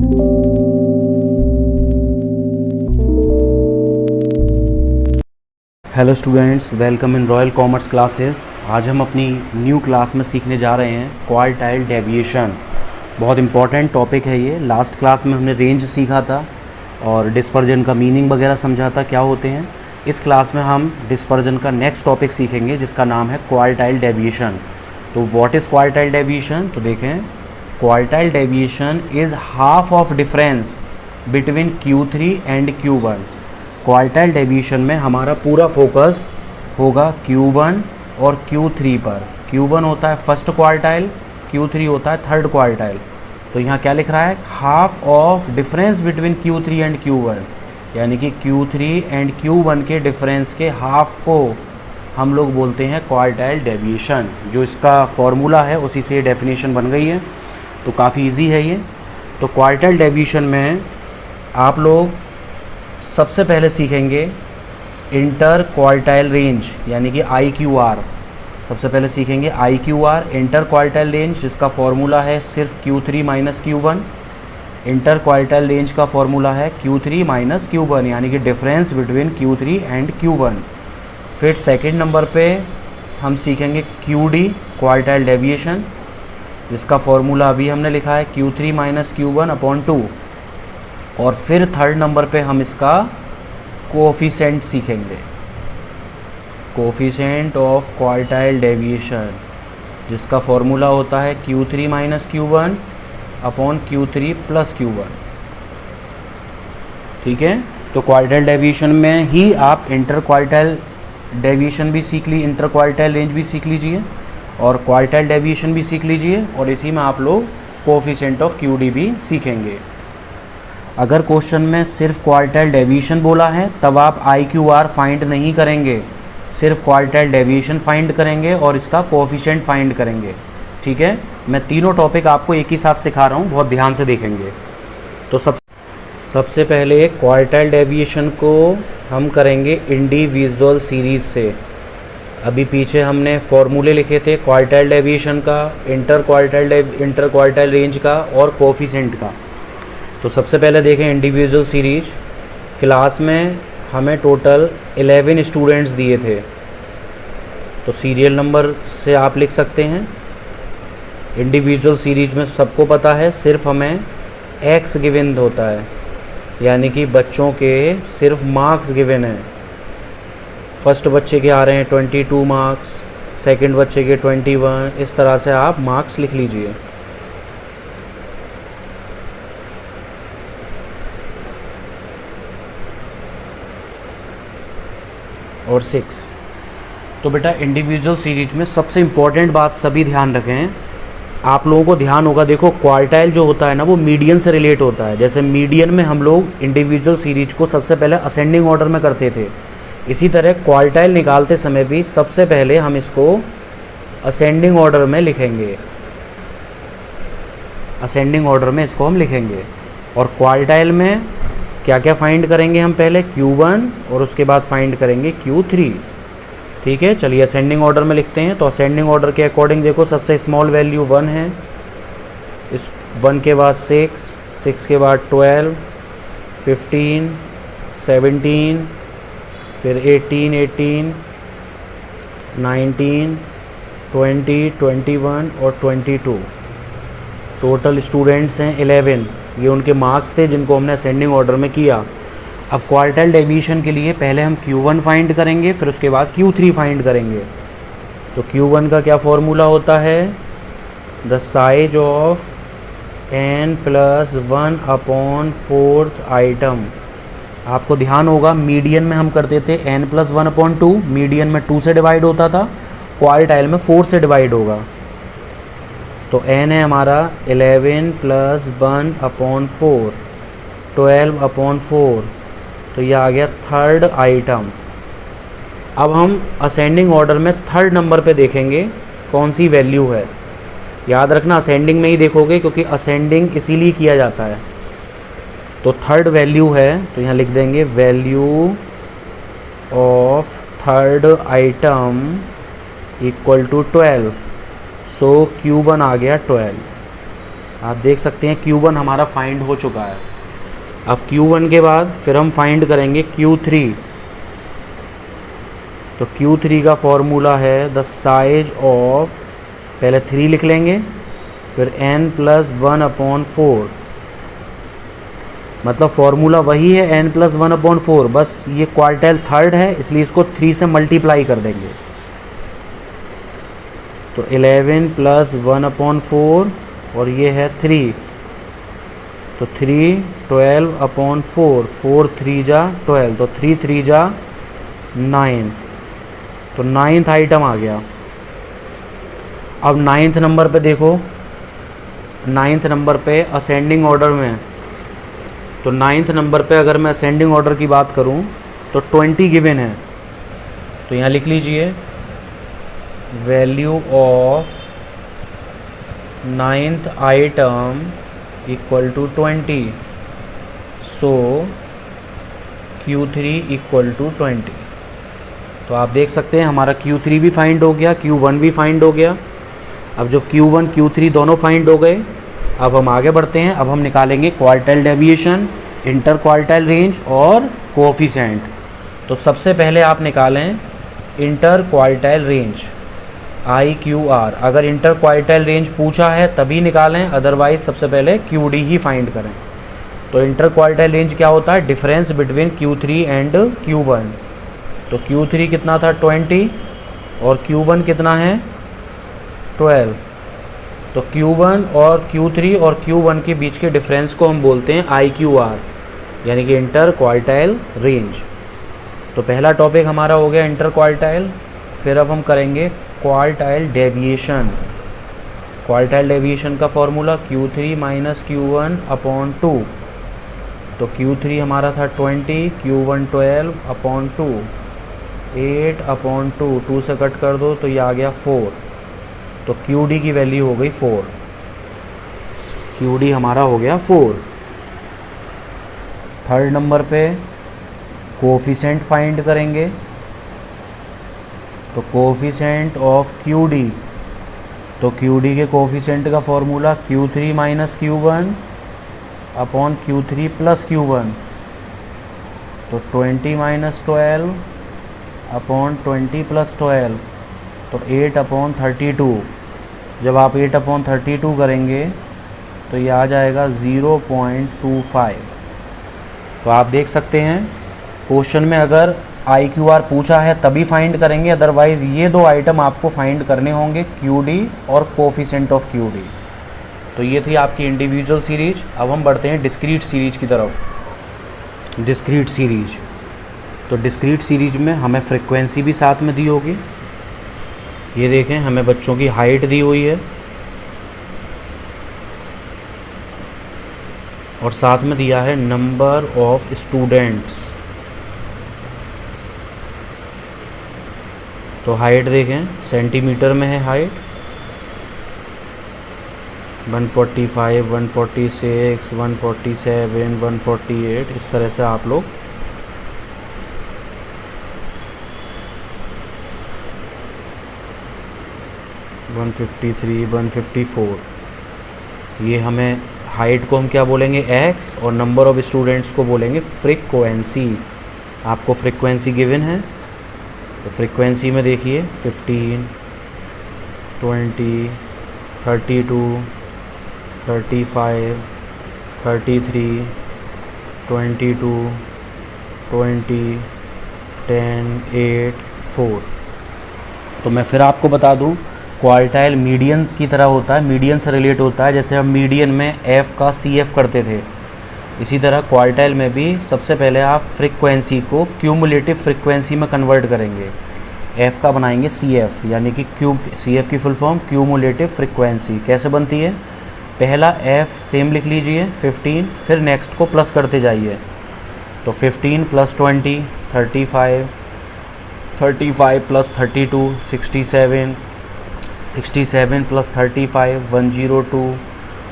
Hello students, welcome in royal commerce classes. आज हम अपनी न्यू क्लास में सीखने जा रहे हैं क्वार्टाइल डेविएशन। बहुत इंपॉर्टेंट टॉपिक है ये। लास्ट क्लास में हमने रेंज सीखा था और डिस्पर्जन का मीनिंग वगैरह समझा था क्या होते हैं। इस क्लास में हम डिस्पर्जन का नेक्स्ट टॉपिक सीखेंगे जिसका नाम है क्वार्टाइल डेविएशन। तो व्हाट इज़ क्वार्टाइल डेविएशन? तो देखें, quartile deviation is half of difference between Q3 and Q1। Quartile deviation में हमारा पूरा फोकस होगा Q1 और Q3 पर। Q1 होता है फर्स्ट क्वार्टाइल, Q3 होता है थर्ड क्वार्टाइल। तो यहाँ क्या लिख रहा है? Half of difference between Q3 and Q1, यानी कि Q3 एंड Q1 के डिफरेंस के हाफ को हम लोग बोलते हैं क्वार्टाइल डेविएशन। जो इसका फॉर्मूला है उसी से डेफिनेशन बन गई है, तो काफ़ी इजी है ये। तो क्वार्टाइल डेविएशन में आप लोग सबसे पहले सीखेंगे इंटर क्वार्टाइल रेंज, यानी कि IQR। सबसे पहले सीखेंगे IQR, इंटर क्वार्टाइल रेंज, जिसका फॉर्मूला है सिर्फ Q3 minus Q1। Inter quartile range का फॉर्मूला है Q3 माइनस Q1, यानी कि difference between Q3 and Q1। फिर सेकेंड नंबर पे हम सीखेंगे QD, क्वार्टाइल डेविएशन, जिसका फॉर्मूला अभी हमने लिखा है Q3 माइनस Q1 अपॉन 2। और फिर थर्ड नंबर पे हम इसका कोएफिशिएंट सीखेंगे, कोएफिशिएंट ऑफ क्वार्टाइल डेविएशन, जिसका फॉर्मूला होता है Q3 minus Q1 upon Q3 plus Q1। ठीक है, तो क्वार्टाइल डेविएशन में ही आप इंटर क्वार्टाइल डेविएशन भी सीख ली, इंटर क्वार्टाइल रेंज भी सीख लीजिए और क्वार्टाइल डेविएशन भी सीख लीजिए, और इसी में आप लोग कोएफिशिएंट ऑफ QD भी सीखेंगे। अगर क्वेश्चन में सिर्फ क्वार्टाइल डेविएशन बोला है तब आप IQR फाइंड नहीं करेंगे, सिर्फ क्वार्टाइल डेविएशन फाइंड करेंगे और इसका कोएफिशिएंट फाइंड करेंगे। ठीक है, मैं तीनों टॉपिक आपको एक ही साथ सिखा रहा हूँ, बहुत ध्यान से देखेंगे। तो सबसे पहले क्वार्टाइल डेविएशन को हम करेंगे इंडिविजुअल सीरीज से। अभी पीछे हमने फॉर्मूले लिखे थे क्वार्टाइल डेविएशन का, इंटर क्वार्टाइल रेंज का और कोएफिशिएंट का। तो सबसे पहले देखें इंडिविजुअल सीरीज। क्लास में हमें टोटल 11 स्टूडेंट्स दिए थे, तो सीरियल नंबर से आप लिख सकते हैं। इंडिविजुअल सीरीज में सबको पता है सिर्फ हमें एक्स गिवन होता है, यानी कि बच्चों के सिर्फ मार्क्स गिवन हैं। फर्स्ट बच्चे के आ रहे हैं 22 मार्क्स, सेकंड बच्चे के 21, इस तरह से आप मार्क्स लिख लीजिए। और 6। तो बेटा इंडिविजुअल सीरीज में सबसे इम्पॉर्टेंट बात सभी ध्यान रखें, आप लोगों को ध्यान होगा। देखो, क्वार्टाइल जो होता है ना वो मीडियन से रिलेट होता है। जैसे मीडियन में हम लोग इंडिविजुअल सीरीज को सबसे पहले असेंडिंग ऑर्डर में करते थे, इसी तरह क्वार्टाइल निकालते समय भी सबसे पहले हम इसको असेंडिंग ऑर्डर में लिखेंगे, असेंडिंग ऑर्डर में इसको हम लिखेंगे। और क्वार्टाइल में क्या क्या फाइंड करेंगे हम? पहले Q1 और उसके बाद फाइंड करेंगे Q3। ठीक है, चलिए असेंडिंग ऑर्डर में लिखते हैं। तो असेंडिंग ऑर्डर के अकॉर्डिंग देखो, सबसे स्मॉल वैल्यू 1 है, इस 1 के बाद 6, 6 के बाद 12, 15, 17, फिर 18, 19, 20, 21 और 22। टोटल स्टूडेंट्स हैं 11। ये उनके मार्क्स थे जिनको हमने असेंडिंग ऑर्डर में किया। अब क्वार्टाइल डेविएशन के लिए पहले हम Q1 फाइंड करेंगे, फिर उसके बाद Q3 फाइंड करेंगे। तो Q1 का क्या फॉर्मूला होता है? The size of n+1 upon 4th item. आपको ध्यान होगा मीडियन में हम करते थे n+1 अपॉन 2, मीडियन में 2 से डिवाइड होता था, क्वार्टाइल में 4 से डिवाइड होगा। तो n है हमारा 11 + 1 अपॉन 4, 12 अपॉन 4। तो ये आ गया थर्ड आइटम। अब हम असेंडिंग ऑर्डर में थर्ड नंबर पे देखेंगे कौन सी वैल्यू है। याद रखना असेंडिंग में ही देखोगे, क्योंकि असेंडिंग इसीलिए किया जाता है। तो थर्ड वैल्यू है, तो यहाँ लिख देंगे value of third item equal to 12। So Q1 आ गया 12। आप देख सकते हैं Q1 हमारा फाइंड हो चुका है। अब Q1 के बाद फिर हम फाइंड करेंगे Q3। तो Q3 का फॉर्मूला है द साइज ऑफ, पहले 3 लिख लेंगे, फिर n+1/4, मतलब फॉर्मूला वही है n+1/4, बस ये क्वार्टाइल थर्ड है इसलिए इसको 3 से मल्टीप्लाई कर देंगे। तो 11+1/4 और ये है 3, तो 3 12/4, 4 3 जा 12, तो 3 3 जा 9, तो 9th आइटम आ गया। अब 9th नंबर पे देखो, 9th नंबर पे असेंडिंग ऑर्डर में, तो 9th नंबर पे अगर मैं असेंडिंग ऑर्डर की बात करूं तो 20 गिवन है, तो यहाँ लिख लीजिए value of 9th item equal to 20, so Q3 equal to 20। तो आप देख सकते हैं हमारा Q3 भी फाइंड हो गया, Q1 भी फाइंड हो गया। अब जो Q1 Q3 दोनों फाइंड हो गए, अब हम आगे बढ़ते हैं। अब हम निकालेंगे quartile deviation, inter quartile range और कोएफिशिएंट। तो सबसे पहले आप निकालें इंटर क्वार्टाइल रेंज IQR। अगर इंटर क्वार्टाइल रेंज पूछा है तभी निकालें, अदरवाइज सबसे पहले QD ही फाइंड करें। तो इंटर क्वार्टाइल रेंज क्या होता है? Difference between Q3 and Q1। तो Q3 कितना था? 20, और Q1 कितना है? 12। तो Q1 और Q3 और Q1 के बीच के डिफरेंस को हम बोलते हैं IQR, यानी कि इंटर क्वार्टाइल रेंज। तो पहला टॉपिक हमारा हो गया इंटर क्वार्टाइल। फिर अब हम करेंगे क्वार्टाइल डेविएशन। क्वार्टाइल डेविएशन का फॉर्मूला Q3 - Q1/2। तो Q3 हमारा था 20, Q1 12/2, 8/2, 2 से कट कर दो तो ये आ गया 4। तो QD की वैल्यू हो गई 4, QD हमारा हो गया 4। थर्ड नंबर पे कोएफिशिएंट फाइंड करेंगे। तो कोएफिशिएंट ऑफ QD, तो QD के कोएफिशिएंट का फॉर्मूला Q3 - Q1/Q3 + Q1। तो 20 - 12/20 + 12, तो 8/32। जब आप 8/32 करेंगे तो ये आ जाएगा 0.25। तो आप देख सकते हैं क्वेश्चन में अगर IQR पूछा है तभी फाइंड करेंगे, अदरवाइज़ ये दो आइटम आपको फाइंड करने होंगे, QD और कोएफिशिएंट ऑफ QD। तो ये थी आपकी इंडिविजुअल सीरीज। अब हम बढ़ते हैं डिस्क्रीट सीरीज की तरफ। डिस्क्रीट सीरीज, तो डिस्क्रीट सीरीज में हमें फ्रीक्वेंसी भी साथ में दी होगी। ये देखें, हमें बच्चों की हाइट दी हुई है और साथ में दिया है नंबर ऑफ स्टूडेंट्स। तो हाइट देखें, सेंटीमीटर में है हाइट, 145, 146, 147, 148, इस तरह से आप लोग वन 153, 154, ये हमें हाइट को हम क्या बोलेंगे? x, और नंबर ऑफ स्टूडेंट्स को बोलेंगे फ्रीक्वेंसी। आपको फ्रीक्वेंसी गिवन है, तो फ्रीक्वेंसी में देखिए 15, 20, 32, 35, 33, 22, 20, 10, 8, 4। तो मैं फिर आपको बता दूं, क्वार्टाइल मीडियन की तरह होता है, मीडियन से रिलेट होता है। जैसे हम मीडियन में F का CF करते थे, इसी तरह क्वार्टाइल में भी सबसे पहले आप फ्रीक्वेंसी को क्यूमुलेटिव फ्रीक्वेंसी में कन्वर्ट करेंगे, F का बनाएंगे CF, यानी कि CF की फुल फॉर्म क्यूमुलेटिव फ्रीक्वेंसी। कैसे बनती है? पहला F सेम लिख लीजिए 15, फिर नेक्स्ट को प्लस करते जाइए। तो 15 + 20 35, 35 + 32 67, 67 + 35 102,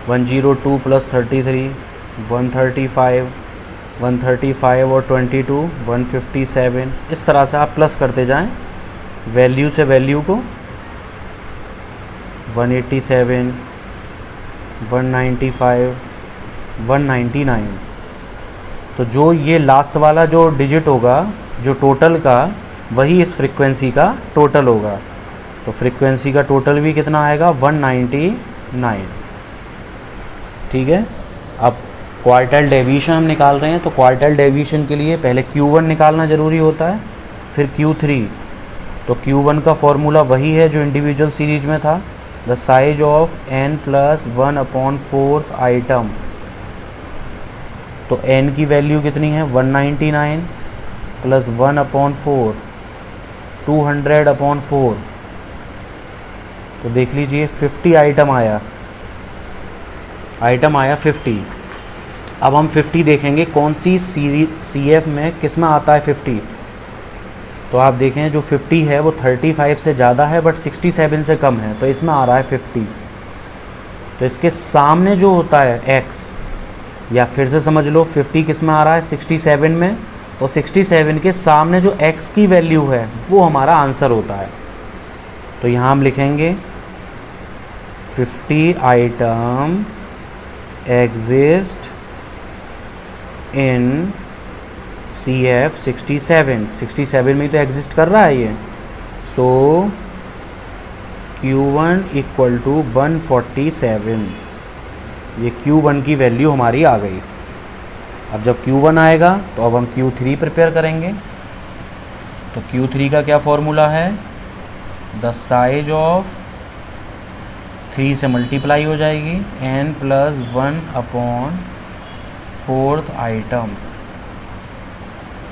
102 + 33 135, 135 और 22 157। इस तरह से आप प्लस करते जाएं वैल्यू से वैल्यू को। 187, 195, 199। तो जो ये लास्ट वाला जो डिजिट होगा जो टोटल का, वही इस फ्रीक्वेंसी का टोटल होगा। तो फ्रीक्वेंसी का टोटल भी कितना आएगा? 199। ठीक है। अब क्वार्टाइल डेविएशन हम निकाल रहे हैं, तो क्वार्टाइल डेविएशन के लिए पहले Q1 निकालना ज़रूरी होता है, फिर Q3। तो Q1 का फॉर्मूला वही है जो इंडिविजुअल सीरीज में था, the size of n+1/4 item. तो n की वैल्यू कितनी है? 199 + 1/4, 200/4। तो देख लीजिए 50 आइटम आया 50। अब हम 50 देखेंगे कौन सी CF में किस में आता है 50। तो आप देखें जो 50 है वो 35 से ज़्यादा है बट 67 से कम है, तो इसमें आ रहा है 50। तो इसके सामने जो होता है x, या फिर से समझ लो 50 किस में आ रहा है? 67 में। तो 67 के सामने जो x की वैल्यू है वो हमारा आंसर होता है। तो यहाँ हम लिखेंगे 50 आइटम एग्जिस्ट इन CF 67 में तो एग्जिस्ट कर रहा है ये। सो Q1 = 147। ये Q1 की वैल्यू हमारी आ गई। अब जब Q1 आएगा तो अब हम Q3 प्रिपेयर करेंगे। तो Q3 का क्या फॉर्मूला है? द साइज ऑफ 3 से मल्टीप्लाई हो जाएगी n+1/4 आइटम।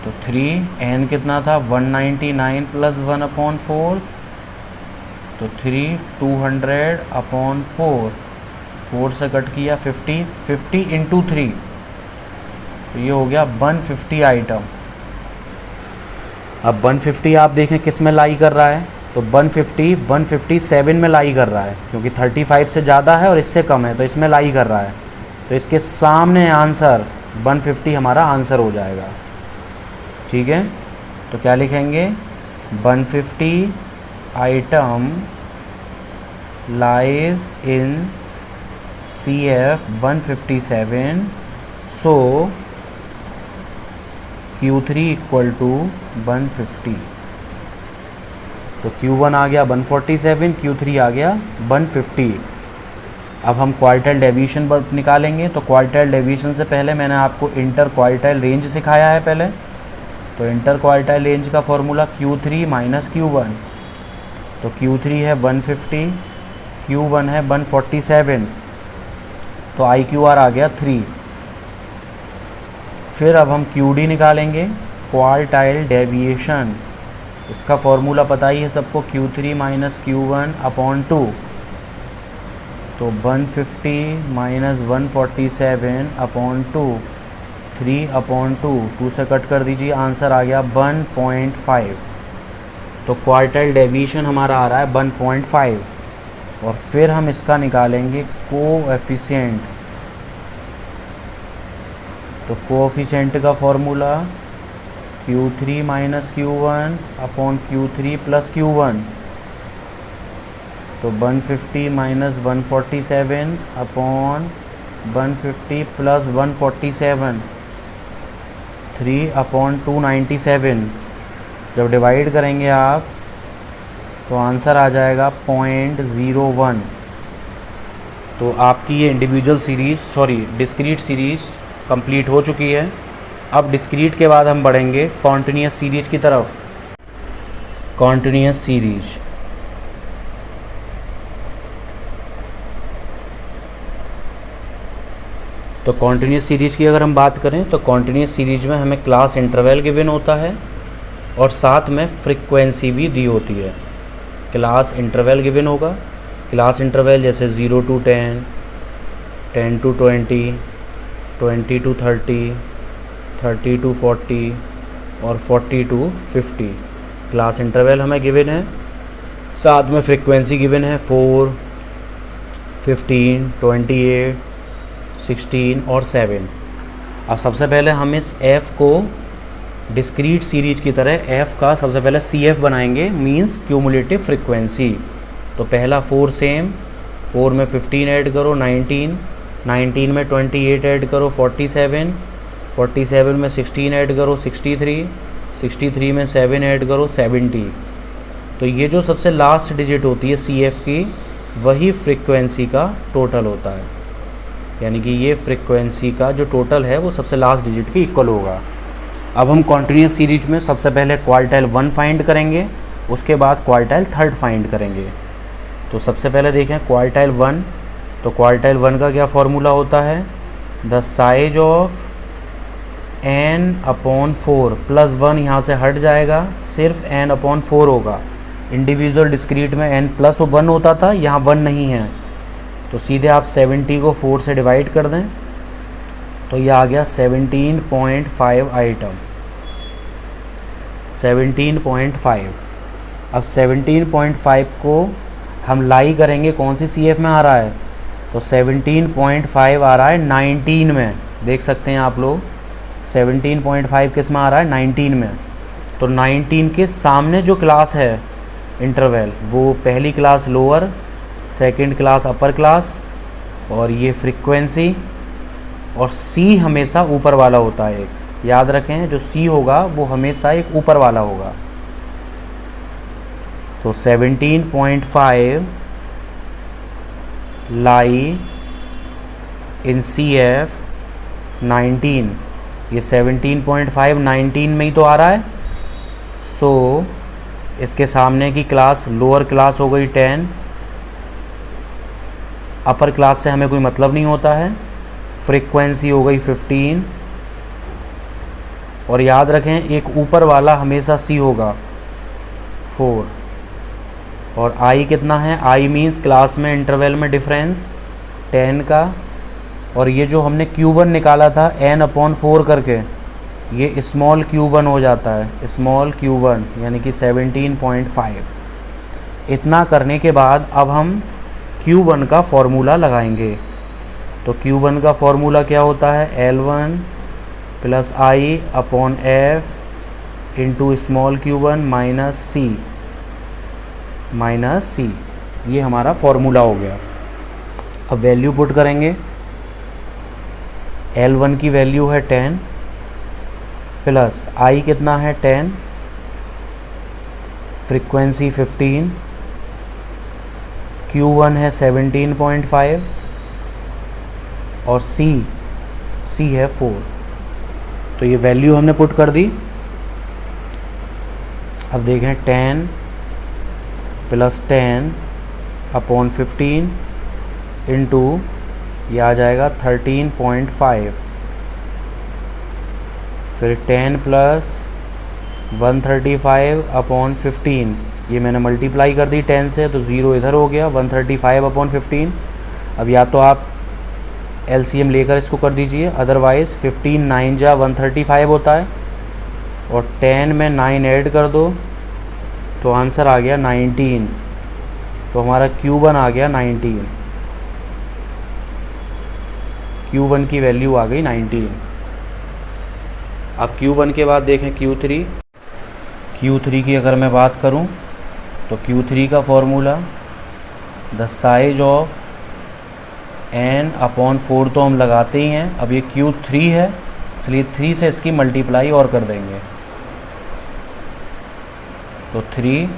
तो 3 n कितना था? 199 + 1/4। तो 3 200/4, 4 से कट किया 50 × 3, तो ये हो गया 150 आइटम। अब 150 आप देखें किस में लाई कर रहा है? तो 157 में लाई कर रहा है, क्योंकि 35 से ज़्यादा है और इससे कम है, तो इसमें लाई कर रहा है। तो इसके सामने आंसर 150 हमारा आंसर हो जाएगा। ठीक है। तो क्या लिखेंगे? 150 item lies in CF 157। So Q3 = 150। तो Q1 आ गया 147, Q3 आ गया 150। अब हम क्वार्टाइल डेविएशन निकालेंगे। तो क्वार्टाइल डेविएशन से पहले मैंने आपको इंटर क्वार्टाइल रेंज सिखाया है पहले। तो इंटर क्वार्टाइल रेंज का फॉर्मूला Q3 - Q1। तो Q3 है 150, Q1 है 147, तो IQR आ गया 3। फिर अब हम QD निकालेंगे, क्वार्टाइल डेविएशन। इसका फॉर्मूला पता ही है सबको, Q3 - Q1/2। तो 150 - 147/2, 3/2, 2 से कट कर दीजिए, आंसर आ गया 1.5। तो क्वार्टाइल डेविएशन हमारा आ रहा है 1.5। और फिर हम इसका निकालेंगे कोएफिशिएंट। तो कोएफिशिएंट का फॉर्मूला Q3 - Q1/Q3 + Q1। तो 150 - 147/150 + 147, 3/297। जब डिवाइड करेंगे आप तो आंसर आ जाएगा 0.01। तो आपकी ये डिस्क्रीट सीरीज़ कंप्लीट हो चुकी है। अब डिस्क्रीट के बाद हम बढ़ेंगे कॉन्टिन्यूस सीरीज़ की तरफ। कॉन्टिन्यूस सीरीज़, तो कॉन्टिन्यूस सीरीज़ की अगर हम बात करें तो कॉन्टिन्यूस सीरीज़ में हमें क्लास इंटरवल गिवन होता है और साथ में फ्रीक्वेंसी भी दी होती है। क्लास इंटरवल गिवन होगा, क्लास इंटरवल जैसे 0 to 10, 10 to 20, 20 to 30, 30 to 40 और 40 to 50 क्लास इंटरवल हमें गिवन है। साथ में फ्रीक्वेंसी गिवन है 4, 15, 28, 16 और 7। अब सबसे पहले हम इस f को डिस्क्रीट सीरीज की तरह f का सबसे पहले CF बनाएंगे, मींस क्यूमुलेटिव फ्रीक्वेंसी। तो पहला 4 सेम, 4 में 15 ऐड करो 19, 19 में 28 ऐड करो 47, 47 में 16 ऐड करो 63, 63 में 7 ऐड करो 70। तो ये जो सबसे लास्ट डिजिट होती है CF की, वही फ्रीक्वेंसी का टोटल होता है। यानी कि ये फ्रीक्वेंसी का जो टोटल है वो सबसे लास्ट डिजिट के इक्वल होगा। अब हम कॉन्टिन्यूस सीरीज में सबसे पहले क्वार्टाइल 1 फाइंड करेंगे, उसके बाद क्वार्टाइल 3 फाइंड करेंगे। तो सबसे पहले देखें क्वार्टाइल 1। तो क्वार्टाइल 1 का क्या फॉर्मूला होता है, the size of n/4 plus 1 यहाँ से हट जाएगा, सिर्फ n/4 होगा। इंडिविजुअल डिस्क्रीट में n+1 होता था, यहाँ 1 नहीं है। तो सीधे आप 70 को 4 से डिवाइड कर दें तो ये आ गया 17.5 आइटम, 17.5। अब 17.5 को हम लाई करेंगे कौन सी CF में आ रहा है, तो 17.5 आ रहा है 19 में। देख सकते हैं आप लोग 17.5 किस में आ रहा है, 19 में। तो 19 के सामने जो क्लास है इंटरवल, वो पहली class lower, second class upper class, और ये फ्रीक्वेंसी, और C हमेशा ऊपर वाला होता है। एक याद रखें, जो C होगा वो हमेशा एक ऊपर वाला होगा। तो 17.5 लाई इन CF 19, ये 17.5 19 में ही तो आ रहा है। सो इसके सामने की क्लास लोअर क्लास हो गई 10, अपर क्लास से हमें कोई मतलब नहीं होता है। फ्रीक्वेंसी हो गई 15, और याद रखें एक ऊपर वाला हमेशा C होगा 4, और I कितना है, I मीन्स क्लास में इंटरवल में डिफरेंस 10 का, और ये जो हमने Q1 निकाला था n/4 करके, ये स्मॉल Q1 हो जाता है, स्मॉल Q1 यानी कि 17.5। इतना करने के बाद अब हम Q1 का फॉर्मूला लगाएंगे। तो Q1 का फॉर्मूला क्या होता है, L1 + I/F into small Q1 minus C। ये हमारा फॉर्मूला हो गया। अब वैल्यू पुट करेंगे। L1 की वैल्यू है 10 प्लस I कितना है 10, फ्रीक्वेंसी 15, Q1 है 17.5 और C है 4। तो ये वैल्यू हमने पुट कर दी। अब देखें 10 + 10/15 इंटू ये आ जाएगा 13.5, फिर 10 + 135/15, ये मैंने मल्टीप्लाई कर दी 10 से, तो 0 इधर हो गया, 135/15। अब या तो आप LCM लेकर इसको कर दीजिए, अदरवाइज़ 15 9 जा 135 होता है, और 10 में 9 ऐड कर दो तो आंसर आ गया 19। तो हमारा Q1 आ गया 19, Q1 की वैल्यू आ गई 19। अब Q1 के बाद देखें Q3 की अगर मैं बात करूं तो Q3 का formula the size of n/4 तो हम लगाते ही हैं। अब ये Q3 है, इसलिए 3 से इसकी मल्टीप्लाई और कर देंगे। तो 3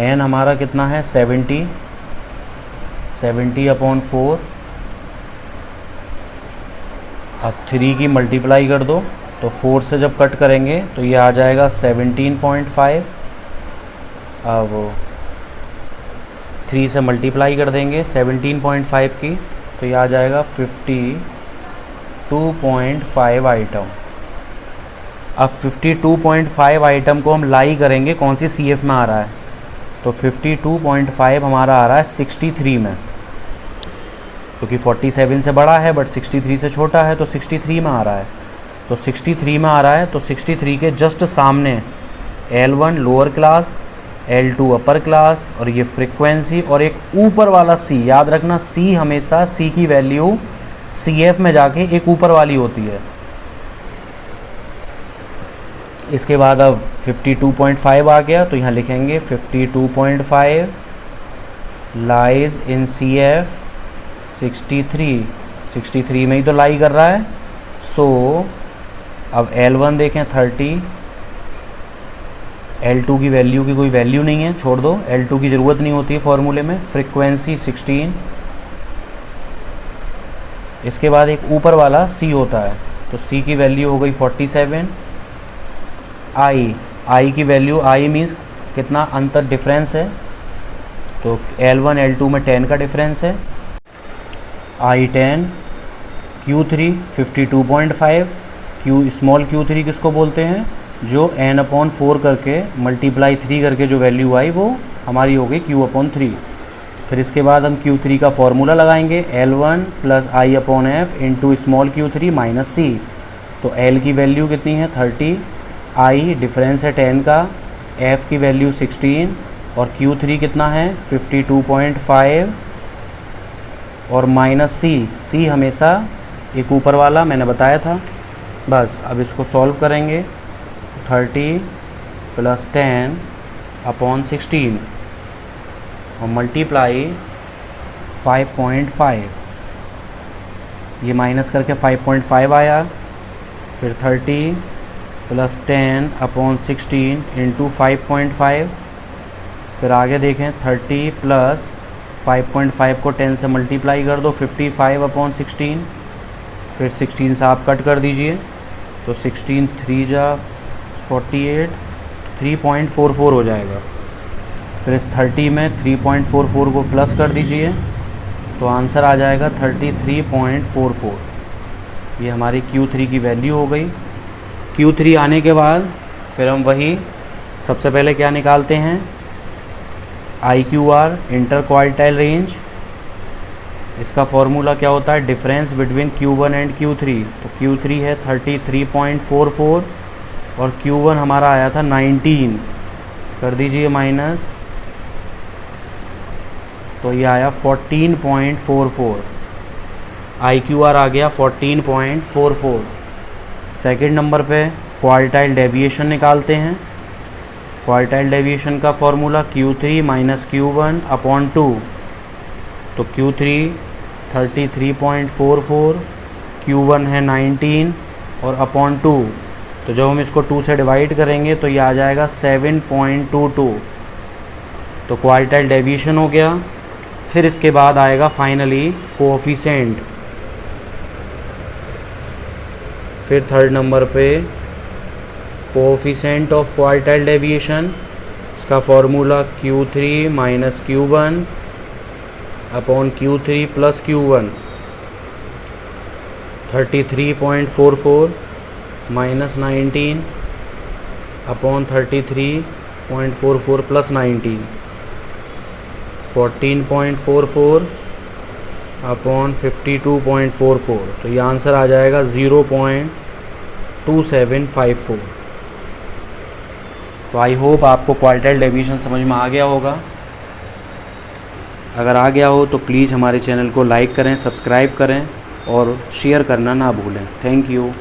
n हमारा कितना है 70, 70/4। अब 3 की मल्टीप्लाई कर दो, तो 4 से जब कट करेंगे तो ये आ जाएगा 17.5। अब 3 से मल्टीप्लाई कर देंगे 17.5 की, तो ये आ जाएगा 52.5 आइटम। अब 52.5 आइटम को हम लाई करेंगे कौन सी CF में आ रहा है, तो 52.5 हमारा आ रहा है 63 में, क्योंकि 47 से बड़ा है बट 63 से छोटा है, तो 63 में आ रहा है। तो 63 में आ रहा है, तो 63 के जस्ट सामने L1 lower class, L2 upper class, और ये फ्रीक्वेंसी, और एक ऊपर वाला C। याद रखना C हमेशा, C की वैल्यू CF में जाके एक ऊपर वाली होती है। इसके बाद अब 52.5 आ गया, तो यहाँ लिखेंगे 52.5 लाइज इन CF 63 में ही तो लाई कर रहा है। सो अब L1 देखें 30, L2 की वैल्यू की कोई वैल्यू नहीं है, छोड़ दो, L2 की ज़रूरत नहीं होती है फॉर्मूले में। फ्रीक्वेंसी 16, इसके बाद एक ऊपर वाला C होता है, तो C की वैल्यू हो गई 47। I की वैल्यू, I मीन्स कितना अंतर डिफरेंस है, तो L1 L2 में 10 का डिफरेंस है। I10, Q3 52.5, स्मॉल Q3 किसको बोलते हैं, जो n/4 करके मल्टीप्लाई 3 करके जो वैल्यू आई वो हमारी हो गई Q/3। फिर इसके बाद हम Q3 का फॉर्मूला लगाएंगे, L1 + I/f into small Q3 minus C। तो L की वैल्यू कितनी है 30, I डिफरेंस है 10 का, F की वैल्यू 16 और Q3 कितना है 52.5 और माइनस C हमेशा एक ऊपर वाला मैंने बताया था। बस अब इसको सॉल्व करेंगे, 30 + 10/16 और मल्टीप्लाई 5.5, ये माइनस करके 5.5 आया। फिर 30 + 10/16 इंटू 5.5। फिर आगे देखें, 30 + 5.5 को 10 से मल्टीप्लाई कर दो, 55/16। फिर 16 से आप कट कर दीजिए, तो 16 3 जा 48, 3.44 हो जाएगा। फिर इस 30 में 3.44 को प्लस कर दीजिए, तो आंसर आ जाएगा 33.44। ये हमारी Q3 की वैल्यू हो गई। Q3 आने के बाद फिर हम वही सबसे पहले क्या निकालते हैं, IQR इंटर क्वार्टाइल रेंज। इसका फॉर्मूला क्या होता है, difference between Q1 and Q3। तो Q3 है 33.44 और Q1 हमारा आया था 19, कर दीजिए माइनस, तो ये आया 14.44। IQR आ गया 14.44। सेकंड नंबर पे क्वार्टाइल डेविएशन निकालते हैं। क्वार्टाइल डेविएशन का फॉर्मूला Q3 - Q1/2। तो Q3 33.44, Q1 है 19 और /2। तो जब हम इसको 2 से डिवाइड करेंगे तो ये आ जाएगा 7.22। तो क्वार्टाइल डेविएशन हो गया। फिर इसके बाद आएगा फाइनली कोएफिशिएंट। फिर थर्ड नंबर पे कोएफिशिएंट ऑफ क्वार्टाइल डेविएशन, इसका फॉर्मूला Q3 - Q1/Q3 + Q1। 33.44 - 19/33.44 + 19, 14.44/52.44। तो ये आंसर आ जाएगा 0.2754। तो आई होप आपको क्वार्टाइल डेविएशन समझ में आ गया होगा। अगर आ गया हो तो प्लीज़ हमारे चैनल को लाइक करें, सब्सक्राइब करें और शेयर करना ना भूलें। Thank you.